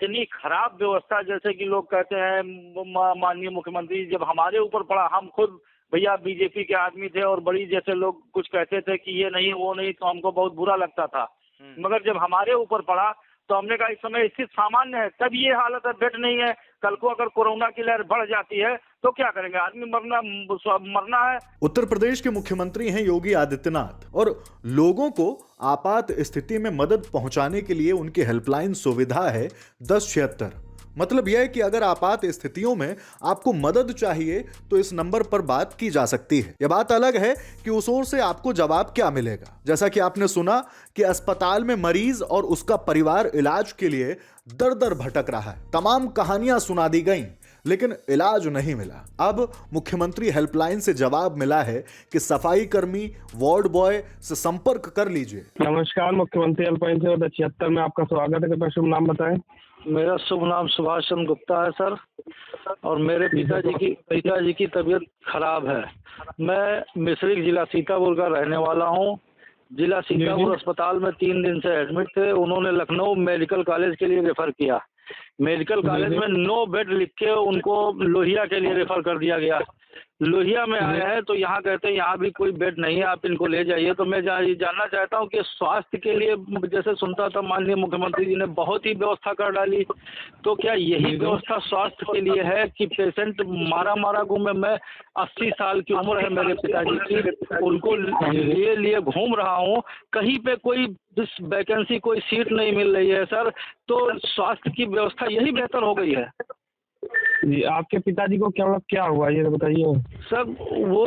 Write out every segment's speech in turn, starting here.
इतनी खराब व्यवस्था, जैसे कि लोग कहते हैं माननीय मुख्यमंत्री जब हमारे ऊपर पड़ा, हम खुद भैया बीजेपी के आदमी थे और बड़ी जैसे लोग कुछ कहते थे कि ये नहीं वो नहीं, तो हमको बहुत बुरा लगता था। मगर जब हमारे ऊपर पड़ा तो हमने कहा इस समय स्थिति सामान्य है, तब ये हालत है, बेड नहीं है। कल को अगर कोरोना की लहर बढ़ जाती है तो क्या करेंगे, आदमी मरना है। उत्तर प्रदेश के मुख्यमंत्री हैं योगी आदित्यनाथ और लोगों को आपात स्थिति में मदद पहुंचाने के लिए उनकी हेल्पलाइन सुविधा है 1076। मतलब यह है कि अगर आपात स्थितियों में आपको मदद चाहिए तो इस नंबर पर बात की जा सकती है। यह बात अलग है कि उस ओर से आपको जवाब क्या मिलेगा। जैसा कि आपने सुना कि अस्पताल में मरीज और उसका परिवार इलाज के लिए दर दर भटक रहा है। तमाम कहानियां सुना दी गईं, लेकिन इलाज नहीं मिला। अब मुख्यमंत्री हेल्पलाइन से जवाब मिला है कि सफाई कर्मी, वार्ड बॉय से संपर्क कर लीजिए। नमस्कार, मुख्यमंत्री हेल्पलाइन से 76 में आपका स्वागत है। कृपया शुभ नाम बताएं। मेरा शुभ नाम सुभाष चंद्र गुप्ता है सर, और मेरे पिताजी की तबीयत खराब है। मैं मिश्रिक जिला सीतापुर का रहने वाला हूँ। जिला सीतापुर अस्पताल में 3 दिन से एडमिट थे। उन्होंने लखनऊ मेडिकल कॉलेज के लिए रेफर किया। मेडिकल कॉलेज में 9 बेड लिख के उनको लोहिया के लिए रेफर कर दिया गया। लोहिया में आए हैं तो यहाँ कहते हैं यहाँ भी कोई बेड नहीं है, आप इनको ले जाइए। तो मैं जानना चाहता हूँ कि स्वास्थ्य के लिए, जैसे सुनता था माननीय मुख्यमंत्री जी ने बहुत ही व्यवस्था कर डाली, तो क्या यही व्यवस्था स्वास्थ्य के लिए है कि पेशेंट मारा घूमे? मैं 80 साल की उम्र है मेरे पिताजी की, उनको लिए घूम रहा हूँ, कहीं पे कोई वैकेंसी, कोई सीट नहीं मिल रही है सर। तो स्वास्थ्य की व्यवस्था यही बेहतर हो गई है जी। आपके पिताजी को क्या हुआ ये तो बताइए सर। वो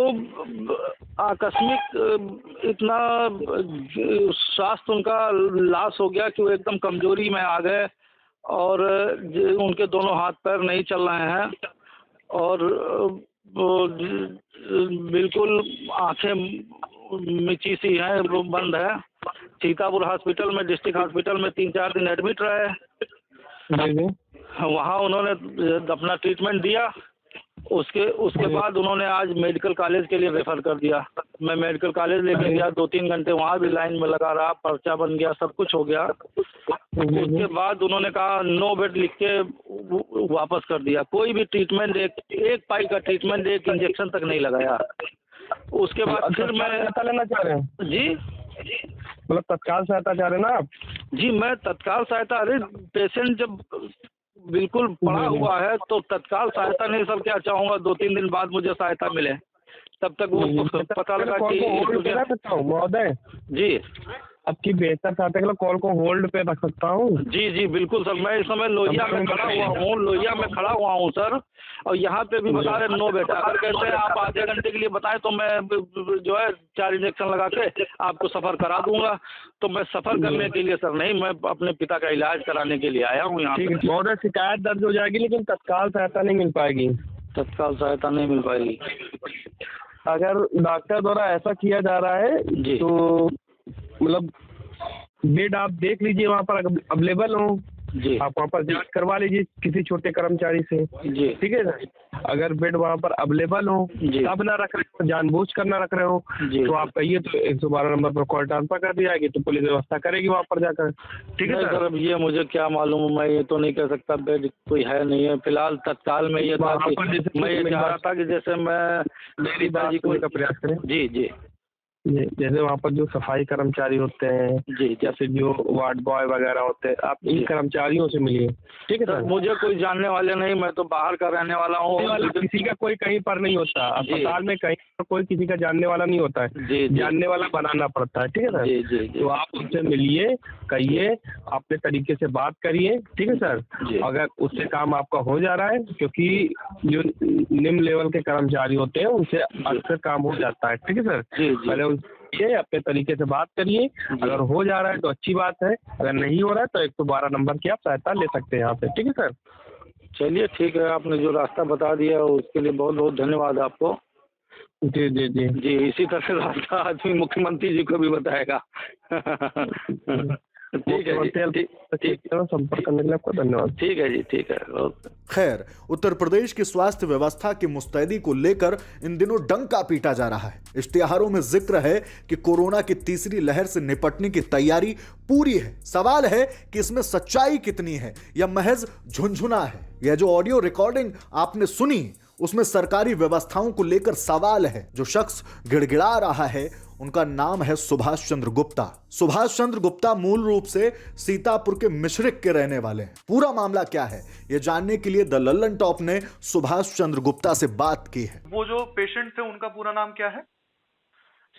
आकस्मिक इतना स्वास्थ्य उनका लॉस हो गया कि वो एकदम कमजोरी में आ गए, और उनके दोनों हाथ पैर नहीं चल रहे हैं, और बिल्कुल आंखें मिची सी हैं, वो बंद है। सीतापुर हॉस्पिटल में, डिस्ट्रिक्ट हॉस्पिटल में 3-4 दिन एडमिट रहे। वहाँ उन्होंने अपना ट्रीटमेंट दिया। उसके बाद उन्होंने आज मेडिकल कॉलेज के लिए रेफर कर दिया। मैं मेडिकल कॉलेज लेके गया, 2-3 घंटे वहाँ भी लाइन में लगा रहा, पर्चा बन गया, सब कुछ हो गया। उसके बाद उन्होंने कहा 9 बेड लिख के वापस कर दिया। कोई भी ट्रीटमेंट, एक पाई का ट्रीटमेंट, एक इंजेक्शन तक नहीं लगाया। उसके बाद फिर मैं सहायता लेना चाह रहे हैं जी, मतलब तत्काल सहायता चाह रहे हैं ना आप? जी मैं तत्काल सहायता, अरे पेशेंट जब बिल्कुल पड़ा हुआ है तो तत्काल सहायता नहीं सर, क्या चाहूँगा 2-3 दिन बाद मुझे सहायता मिले, तब तक वो पता लगा कि महोदय जी आपकी बेहतर सहायता के लिए कॉल को होल्ड पे रख सकता हूँ। जी बिल्कुल सर। मैं इस समय लोहिया में खड़ा हुआ हूँ सर, और यहाँ पे भी बता रहे 9 बेटा। अगर कहते हैं आप आधे घंटे के लिए बताएं तो मैं जो है 4 इंजेक्शन लगा के आपको सफर करा दूंगा। तो मैं सफर करने के लिए सर नहीं, मैं अपने पिता का इलाज कराने के लिए आया हूँ यहाँ पे। महोदय शिकायत दर्ज हो जाएगी, लेकिन तत्काल सहायता नहीं मिल पाएगी। तत्काल सहायता नहीं मिल पाएगी। अगर डॉक्टर द्वारा ऐसा किया जा रहा है जी, तो मतलब बेड आप देख लीजिए वहाँ पर अवेलेबल हो जी, आप वहाँ पर जांच करवा लीजिए किसी छोटे कर्मचारी से। जी, ठीक है सर। अगर बेड वहाँ पर अवेलेबल हो, तब ना रख रहे हो, जानबूझ कर ना रख रहे हो, तो आप कहिए तो 112 नंबर पर कॉल ट्रांसफर कर दी जाएगी, तो पुलिस व्यवस्था करेगी वहाँ पर जाकर। ठीक है सर। अब ये मुझे क्या मालूम, मैं ये तो नहीं कह सकता बेड कोई है नहीं है फिलहाल। तत्काल में ये था कि मैं ये चाह रहा था कि जैसे मैं मेरी बात को का प्रयास करें। जी जी, जैसे वहाँ पर जो सफाई कर्मचारी होते हैं जी, या फिर जो वार्ड बॉय वगैरह होते हैं, आप इन कर्मचारियों से मिलिए। ठीक है सर। मुझे कोई जानने वाले नहीं, मैं तो बाहर का रहने वाला हूँ। किसी का कोई कहीं पर नहीं होता अस्पताल में, कहीं पर कोई किसी का जानने वाला नहीं होता है। जानने वाला बनाना पड़ता है। ठीक है सर। जी, तो आप उनसे मिलिए, कहिए, अपने तरीके से बात करिए। ठीक है सर। अगर उससे काम आपका हो जा रहा है, क्योंकि जो निम्न लेवल के कर्मचारी होते हैं उनसे अक्सर काम हो जाता है। ठीक है सर। पहले ये अपने तरीके से बात करिए। अगर हो जा रहा है तो अच्छी बात है, अगर नहीं हो रहा है तो 112 नंबर की आप सहायता ले सकते हैं यहाँ पे। ठीक है सर। चलिए ठीक है, आपने जो रास्ता बता दिया उसके लिए बहुत बहुत धन्यवाद आपको। जी जी जी जी, इसी तरह रास्ता आदमी मुख्यमंत्री जी को भी बताएगा। ठीक है जी, ठीक संपर्क करने के लिए आपका धन्यवाद। ठीक है जी, ठीक है, ओके। खैर, उत्तर प्रदेश की स्वास्थ्य व्यवस्था की मुस्तैदी को लेकर इन दिनों डंका पीटा जा रहा है। इश्तिहारों में जिक्र है कि कोरोना की तीसरी लहर से निपटने की तैयारी पूरी है। सवाल है कि इसमें सच्चाई कितनी है या महज झुनझुना है। यह जो ऑडियो रिकॉर्डिंग आपने सुनी, उसमें सरकारी व्यवस्थाओं को लेकर सवाल है। जो शख्स गिड़गिड़ा रहा है उनका नाम है सुभाष चंद्र गुप्ता। सुभाष चंद्र गुप्ता मूल रूप से सीतापुर के मिश्रिक के रहने वाले हैं। पूरा मामला क्या है यह जानने के लिए द लल्लन टॉप ने सुभाष चंद्र गुप्ता से बात की है। वो जो पेशेंट थे उनका पूरा नाम क्या है?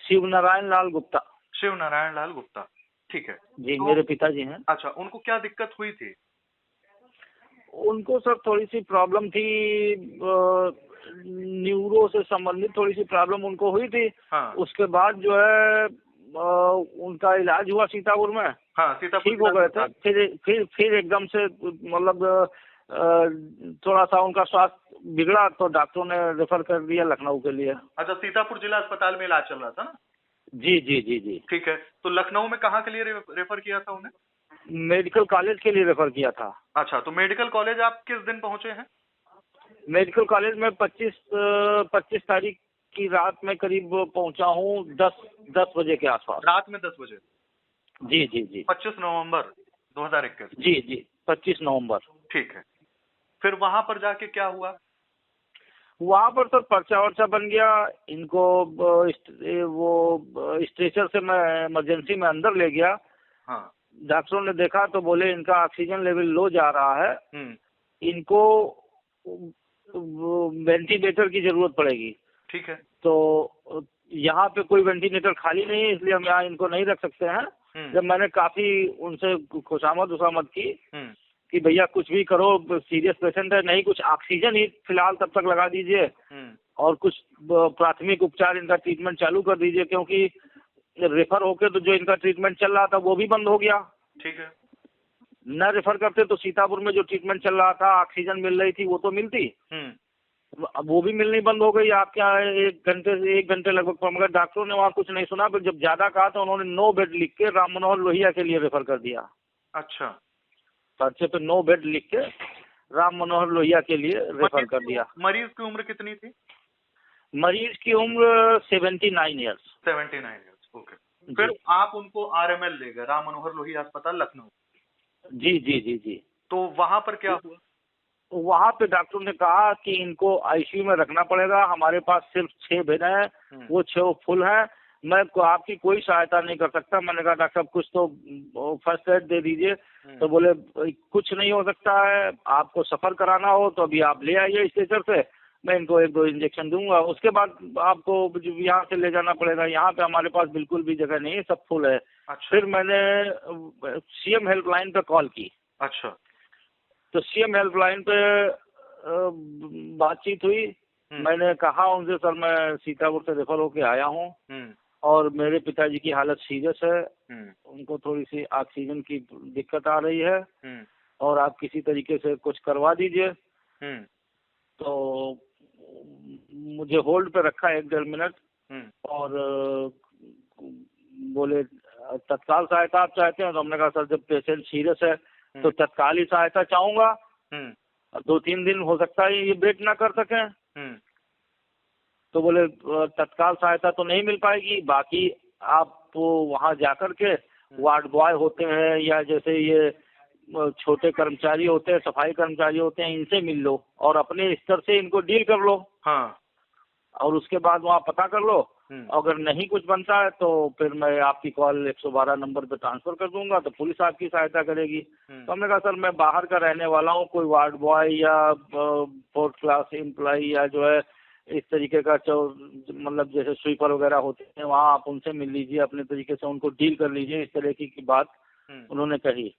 शिव नारायण लाल गुप्ता। शिव नारायण लाल गुप्ता, ठीक है जी, मेरे पिताजी हैं। अच्छा, उनको क्या दिक्कत हुई थी? उनको सर थोड़ी सी प्रॉब्लम थी, न्यूरो से संबंधित थोड़ी सी प्रॉब्लम उनको हुई थी। हाँ। उसके बाद जो है उनका इलाज हुआ सीतापुर में। हाँ, सीतापुर ठीक हो गए थे। फिर एकदम से मतलब थोड़ा सा उनका स्वास्थ्य बिगड़ा तो डॉक्टरों ने रेफर कर दिया लखनऊ के लिए। अच्छा, सीतापुर जिला अस्पताल में इलाज चल रहा था ना? जी जी जी जी। ठीक है, तो लखनऊ में कहाँ के लिए रेफर किया था उन्हें? मेडिकल कॉलेज के लिए रेफर किया था। अच्छा, तो मेडिकल कॉलेज आप किस दिन पहुंचे हैं? मेडिकल कॉलेज में 25 तारीख की रात में करीब पहुंचा हूँ, 10 बजे के आसपास। रात में 10 बजे? जी जी जी। 25 नवंबर 2021? जी जी, 25 नवंबर। ठीक है, फिर वहां पर जाके क्या हुआ? वहाँ पर सर पर्चा वर्चा बन गया। इनको वो स्ट्रेचर से मैं इमरजेंसी में अंदर ले गया। हाँ। डॉक्टरों ने देखा तो बोले इनका ऑक्सीजन लेवल लो जा रहा है, इनको वेंटिलेटर की जरूरत पड़ेगी। ठीक है। तो यहाँ पे कोई वेंटिलेटर खाली नहीं है, इसलिए हम यहाँ इनको नहीं रख सकते हैं। जब मैंने काफी उनसे खुशामद उसामद की कि भैया कुछ भी करो, सीरियस पेशेंट है, नहीं कुछ ऑक्सीजन ही फिलहाल तब तक लगा दीजिए और कुछ प्राथमिक उपचार इनका ट्रीटमेंट चालू कर दीजिए, क्योंकि रेफर होके तो जो इनका ट्रीटमेंट चल रहा था वो भी बंद हो गया। ठीक है। न रेफर करते तो सीतापुर में जो ट्रीटमेंट चल रहा था, ऑक्सीजन मिल रही थी, वो तो मिलती, अब वो भी मिलनी बंद हो गई। आपके यहाँ 1 घंटे लगभग, मगर डॉक्टरों ने वहाँ कुछ नहीं सुना। फिर जब ज्यादा कहा तो उन्होंने 9 बेड लिख के राम मनोहर लोहिया के लिए रेफर कर दिया। अच्छा, पर्चे पे 9 बेड लिख के राम मनोहर लोहिया के लिए रेफर कर दिया। मरीज की उम्र कितनी थी? मरीज की उम्र 79 ईयर्स। 79 years, okay. फिर आप उनको RML ले गए, राम मनोहर लोहिया अस्पताल लखनऊ? जी जी जी जी। तो वहां पर क्या हुआ? वहाँ पे डॉक्टरों ने कहा कि इनको आईसीयू में रखना पड़ेगा, हमारे पास सिर्फ 6 बेड हैं, वो 6 फुल हैं, मैं आपकी कोई सहायता नहीं कर सकता। मैंने कहा डॉक्टर साहब कुछ तो फर्स्ट एड दे दीजिए। तो बोले कुछ नहीं हो सकता है, आपको सफर कराना हो तो अभी आप ले आइए स्ट्रेचर से, मैं इनको 1-2 इंजेक्शन दूंगा, उसके बाद आपको यहाँ से ले जाना पड़ेगा। यहाँ पे हमारे पास बिल्कुल भी जगह नहीं है, सब फुल है। अच्छा। फिर मैंने CM हेल्पलाइन पे कॉल की। अच्छा। तो CM हेल्पलाइन पे बातचीत हुई। मैंने कहा उनसे सर मैं सीतापुर से रेफर होके आया हूँ और मेरे पिताजी की हालत सीरियस है, उनको थोड़ी सी ऑक्सीजन की दिक्कत आ रही है और आप किसी तरीके से कुछ करवा दीजिए। तो मुझे होल्ड पे रखा 1-1.5 मिनट और बोले तत्काल सहायता आप चाहते हैं? तो हमने कहा सर जब पेशेंट सीरियस है तो तत्काल ही सहायता चाहूंगा, 2-3 दिन हो सकता है ये वेट ना कर सकें। तो बोले तत्काल सहायता तो नहीं मिल पाएगी, बाकी आप वहां जाकर के वार्ड बॉय होते हैं या जैसे ये छोटे कर्मचारी होते हैं, सफाई कर्मचारी होते हैं, इनसे मिल लो और अपने स्तर से इनको डील कर लो। हाँ। और उसके बाद वहाँ पता कर लो, अगर नहीं कुछ बनता है तो फिर मैं आपकी कॉल 112 नंबर पे ट्रांसफर कर दूंगा, तो पुलिस आपकी सहायता करेगी। तो हमने कहा सर मैं बाहर का रहने वाला हूँ, कोई वार्ड बॉय या 4th क्लास एम्प्लॉय या जो है इस तरीके का मतलब जैसे स्वीपर वगैरह होते हैं वहाँ आप उनसे मिल लीजिए, अपने तरीके से उनको डील कर लीजिए, इस तरह की बात उन्होंने कही।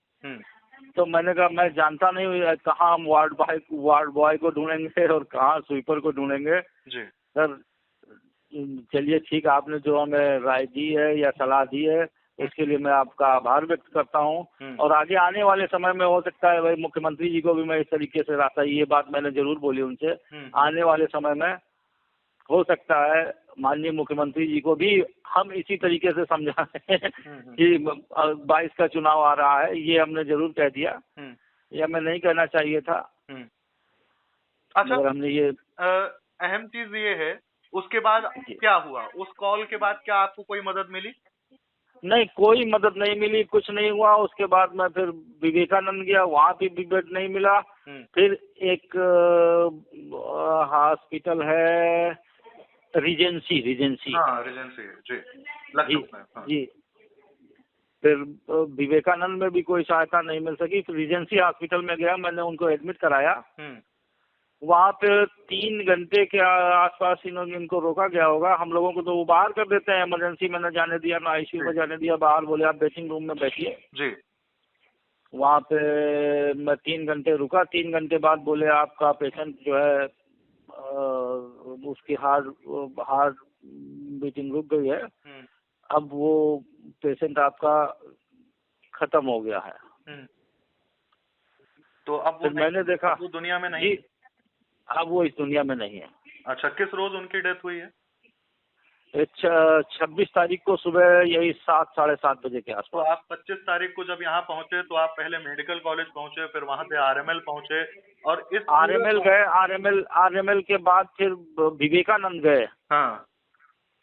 तो मैंने कहा मैं जानता नहीं कहाँ हम वार्ड बॉय को ढूंढेंगे और कहाँ स्वीपर को ढूंढेंगे। सर चलिए ठीक, आपने जो हमें राय दी है या सलाह दी है उसके लिए मैं आपका आभार व्यक्त करता हूँ और आगे आने वाले समय में हो सकता है भाई मुख्यमंत्री जी को भी मैं इस तरीके से रास्ता, ये बात मैंने जरूर बोली उनसे, आने वाले समय में हो सकता है माननीय मुख्यमंत्री जी को भी हम इसी तरीके से समझा रहे हैं कि 22 का चुनाव आ रहा है, ये हमने जरूर कह दिया। ये हमें नहीं कहना चाहिए था, अच्छा, मगर हमने ये अहम चीज ये है, उसके बाद क्या हुआ? उस कॉल के बाद क्या आपको कोई मदद मिली? नहीं, कोई मदद नहीं मिली, कुछ नहीं हुआ। उसके बाद मैं फिर विवेकानंद गया, वहाँ भी बेड नहीं मिला। फिर एक हॉस्पिटल है रीजेंसी हाँ, रीजेंसी जी, लखनऊ में। हाँ। जी, फिर विवेकानंद में भी कोई सहायता नहीं मिल सकी। फिर रीजेंसी हॉस्पिटल में गया, मैंने उनको एडमिट कराया। वहाँ पे 3 घंटे के आसपास इनको रोका गया होगा। हम लोगों को तो वो बाहर कर देते हैं, इमरजेंसी में न जाने दिया, ना आईसीयू में जाने दिया, बाहर बोले आप वेटिंग रूम में बैठिए जी। वहाँ पे मैं 3 घंटे रुका। 3 घंटे बाद बोले आपका पेशेंट जो है उसकी हार्ट बीटिंग रुक गई है, अब वो पेशेंट आपका खत्म हो गया है। तो अब वो मैंने देखा वो दुनिया में नहीं? अब वो इस दुनिया में नहीं है। अच्छा, किस रोज उनकी डेथ हुई है? 26 तारीख को सुबह यही 7 साढ़े 7 बजे के तो आसपास। आप 25 तारीख को जब यहाँ पहुंचे तो आप पहले मेडिकल कॉलेज पहुंचे, फिर वहां से आरएमएल पहुंचे, और इस आरएमएल गए, आरएमएल के बाद फिर विवेकानंद गए। हाँ,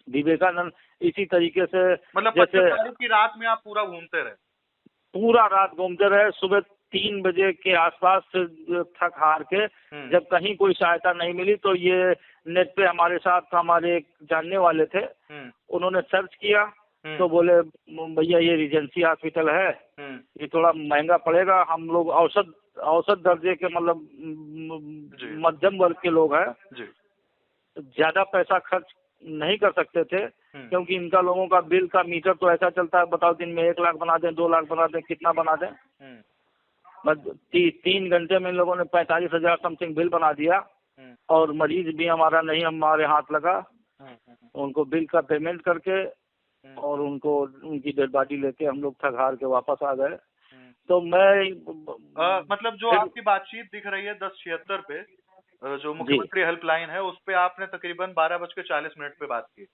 विवेकानंद इसी तरीके से, मतलब जैसे 25 तारीख की रात में आप पूरा घूमते रहे? पूरा रात घूमते रहे। सुबह 3 बजे के आसपास से थक हार के जब कहीं कोई सहायता नहीं मिली तो ये नेट पे हमारे साथ हमारे एक जानने वाले थे, उन्होंने सर्च किया तो बोले भैया ये रीजेंसी हॉस्पिटल है, ये थोड़ा महंगा पड़ेगा। हम लोग औसत दर्जे के मतलब मध्यम वर्ग के लोग हैं, ज्यादा पैसा खर्च नहीं कर सकते थे, क्योंकि इनका लोगों का बिल का मीटर तो ऐसा चलता है, बताओ दिन में 1 लाख बना दें, 2 लाख बना दें, कितना बना दें। 3 घंटे में इन लोगों ने 45,000 समथिंग बिल बना दिया, और मरीज भी हमारा नहीं हमारे हाथ लगा। उनको बिल का पेमेंट करके और उनको उनकी डेड बॉडी लेके हम लोग थक हार के वापस आ गए। तो मैं मतलब जो आपकी बातचीत दिख रही है 1076 पे, जो मुख्यमंत्री हेल्पलाइन है, उस पे आपने तकरीबन 12:40 पे बात की?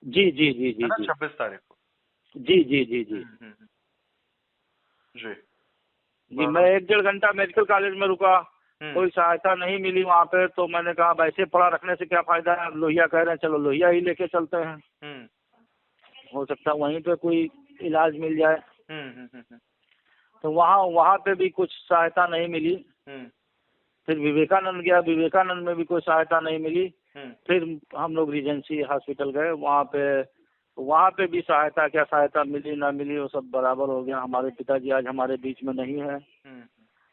जी जी जी जी जी 26 तारीख को? जी जी जी जी जी जी। मैं 1-1.5 घंटा मेडिकल कॉलेज में रुका, कोई सहायता नहीं मिली वहाँ पे। तो मैंने कहा वैसे पड़ा रखने से क्या फायदा है, लोहिया कह रहे हैं चलो लोहिया ही लेके चलते हैं, हो सकता है वहीं पे कोई इलाज मिल जाए। तो वहाँ पे भी कुछ सहायता नहीं मिली। फिर विवेकानंद गया, विवेकानंद में भी कोई सहायता नहीं मिली। फिर हम लोग रीजेंसी हॉस्पिटल गए, वहाँ पे भी सहायता क्या सहायता मिली ना मिली वो सब बराबर हो गया। हमारे पिताजी आज हमारे बीच में नहीं है,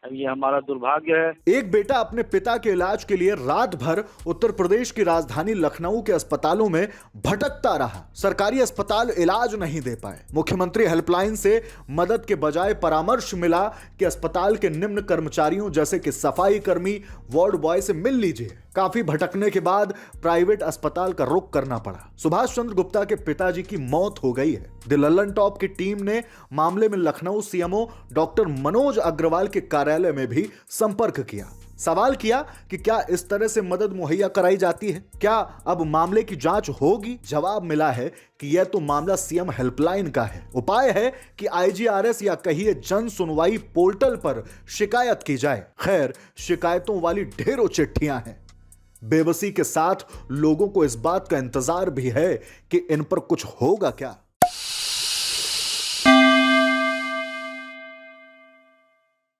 अब ये हमारा दुर्भाग्य है। एक बेटा अपने पिता के इलाज के लिए रात भर उत्तर प्रदेश की राजधानी लखनऊ के अस्पतालों में भटकता रहा। सरकारी अस्पताल इलाज नहीं दे पाए। मुख्यमंत्री हेल्पलाइन से मदद के बजाय परामर्श मिला कि अस्पताल के निम्न कर्मचारियों जैसे कि सफाई कर्मी, वार्ड बॉय से मिल लीजिए। काफी भटकने के बाद प्राइवेट अस्पताल का रुख करना पड़ा। सुभाष चंद्र गुप्ता के पिताजी की मौत हो गई है। द लल्लन टॉप की टीम ने मामले में लखनऊ सीएमओ डॉक्टर मनोज अग्रवाल के कार्यालय में भी संपर्क किया। सवाल किया कि क्या इस तरह से मदद मुहैया कराई जाती है, क्या अब मामले की जांच होगी। जवाब मिला है कि यह तो मामला सीएम हेल्पलाइन का है। उपाय है कि आईजीआरएस या कहिए जन सुनवाई पोर्टल पर शिकायत की जाए। खैर, शिकायतों वाली ढेरों चिट्ठियां हैं। बेबसी के साथ लोगों को इस बात का इंतजार भी है कि इन पर कुछ होगा क्या।